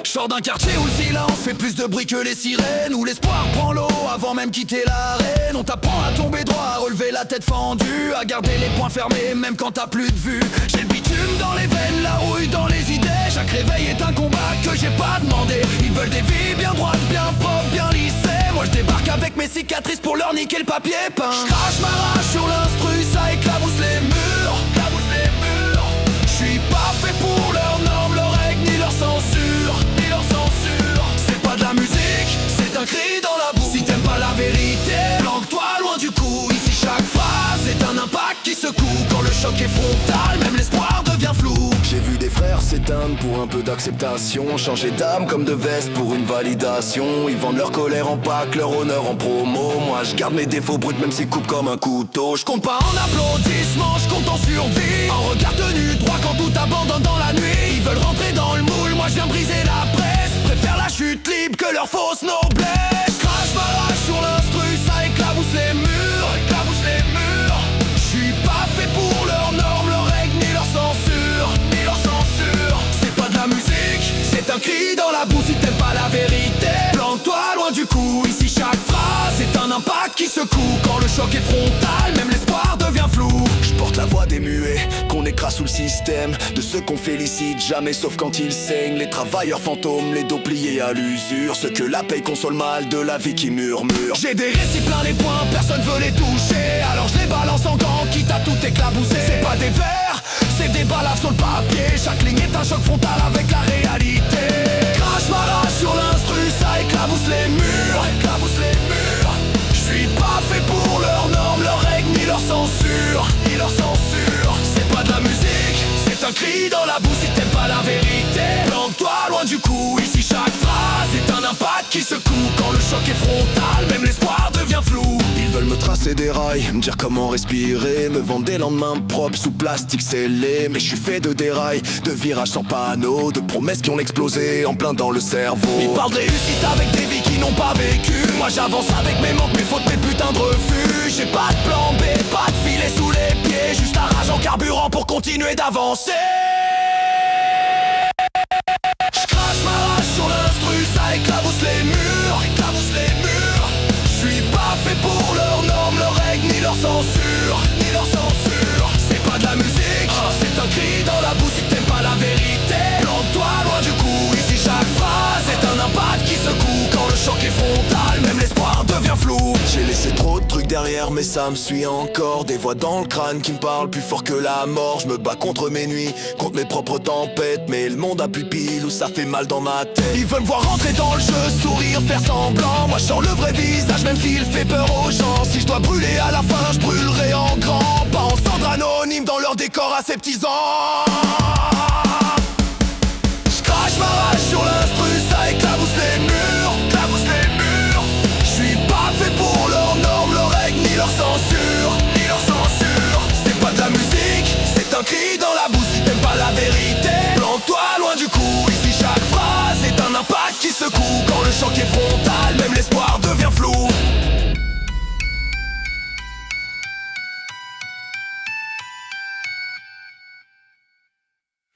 Je sors d'un quartier où le silence fait plus de bruit que les sirènes, où l'espoir prend l'eau avant même quitter l'arène. On t'apprend à tomber droit, à relever la tête fendue, à garder les poings fermés même quand t'as plus de vue. J'ai le bitume dans les veines, la rouille dans les idées. Chaque réveil est un combat que j'ai pas demandé. Ils veulent des vies bien droites, bien propres, bien lissées. Moi je débarque avec mes cicatrices pour leur niquer le papier peint. Je crache ma rage sur l'instru, ça éclabousse les murs, éclabousse les murs. Je suis pas fait pour leurs normes, leurs règles, ni leur censure, ni leur censure. C'est pas de la musique, c'est un cri dans la boue. Si t'aimes pas la vérité, planque-toi loin du coup. Ici chaque phrase est un impact qui secoue. Quand le choc est frontal, même l'espoir devient flou. J'ai vu des frères s'éteindre pour un peu d'acceptation, changer d'âme comme de veste pour une validation. Ils vendent leur colère en pack, leur honneur en promo. Moi je garde mes défauts bruts même s'ils coupent comme un couteau. Je compte pas en applaudissements, je compte en survie. En regard tenu droit quand tout abandonne dans la nuit. Ils veulent rentrer dans le moule, moi je viens briser la presse. Préfère la chute libre que leur fausse noblesse. Crache ma rage sur l'instru, ça éclabousse les murs, éclabousse les murs. Je suis pas fait pour leurs normes, leurs règles, ni leur censure, ni leur censure. C'est pas de la musique, c'est un cri dans la boue. Si t'aimes pas la vérité, planque-toi loin du coup. Ici chaque phrase est un impact qui secoue. Quand le choc est frontal, même l'espoir devient flou. Je porte la voix des muets, qu'on écrase sous le système. De ceux qu'on félicite jamais sauf quand ils saignent. Les travailleurs fantômes, les dos pliés à l'usure. Ceux que la paye console mal, de la vie qui murmure. J'ai des récits plein les poings, personne veut les toucher. Alors je les balance en gants, quitte à tout éclabousser. C'est pas des vers, c'est des balafres sur le papier. Chaque ligne est un choc frontal avec la réalité. Crache ma rage sur l'instru, ça éclabousse les murs, éclabousse les murs. Je suis pas fait pour leurs normes, leurs règles, ni leur censure, ni leur censure. C'est pas de la musique, c'est un cri dans la boue. Si t'aimes pas la vérité, planque-toi loin du coup. Ici chaque phrase est un impact qui secoue. Quand le choc est frontal, même l'espoir devient flou. Ils veulent me tracer des rails, me dire comment respirer, me vendre des lendemains propres sous plastique scellé. Mais je suis fait de dérails, de virages sans panneaux, de promesses qui ont explosé en plein dans le cerveau. Ils parlent de réussite avec des vies qui n'ont pas vécu. Moi j'avance avec mes manques, mes fautes, mes putains de refus. J'ai pas de plan B, pas de filet sous les pieds. Juste la rage en carburant pour continuer d'avancer. Je crache ma rage sur l'instru, ça éclabousse les murs, éclabousse les murs. Je suis pas fait pour leurs normes, leurs règles, ni leur censure, ni leur censure. C'est pas de la musique, c'est un cri dans la boue. Si t'aimes pas la vérité, plante-toi loin du coup. Ici chaque phrase est un impact qui secoue. Quand le choc est frontal, même l'espoir devient flou. J'ai laissé trop de trucs derrière mais ça me suit encore. Des voix dans le crâne qui me parlent plus fort que la mort. Je me bats contre mes nuits, contre mes propres tempêtes. Mais le monde a pupille où ça fait mal dans ma tête. Ils veulent me voir rentrer dans le jeu, sourire, faire semblant. Moi je sors le vrai visage même s'il fait peur aux gens. Si je dois brûler à la fin, je brûlerai en grand. Pas en cendres anonymes dans leur décor aseptisant. Je crache ma rage sur l'instru, ça éclabousse les murs, éclabousse les murs. Je suis pas fait pour leurs normes, leurs règles, ni leur censure, ni leur censure. C'est pas de la musique, c'est un cri dans la boue. Si t'aimes pas la vérité, planque-toi loin du coup. Ici chaque phrase est un impact qui secoue. Quand le choc est frontal,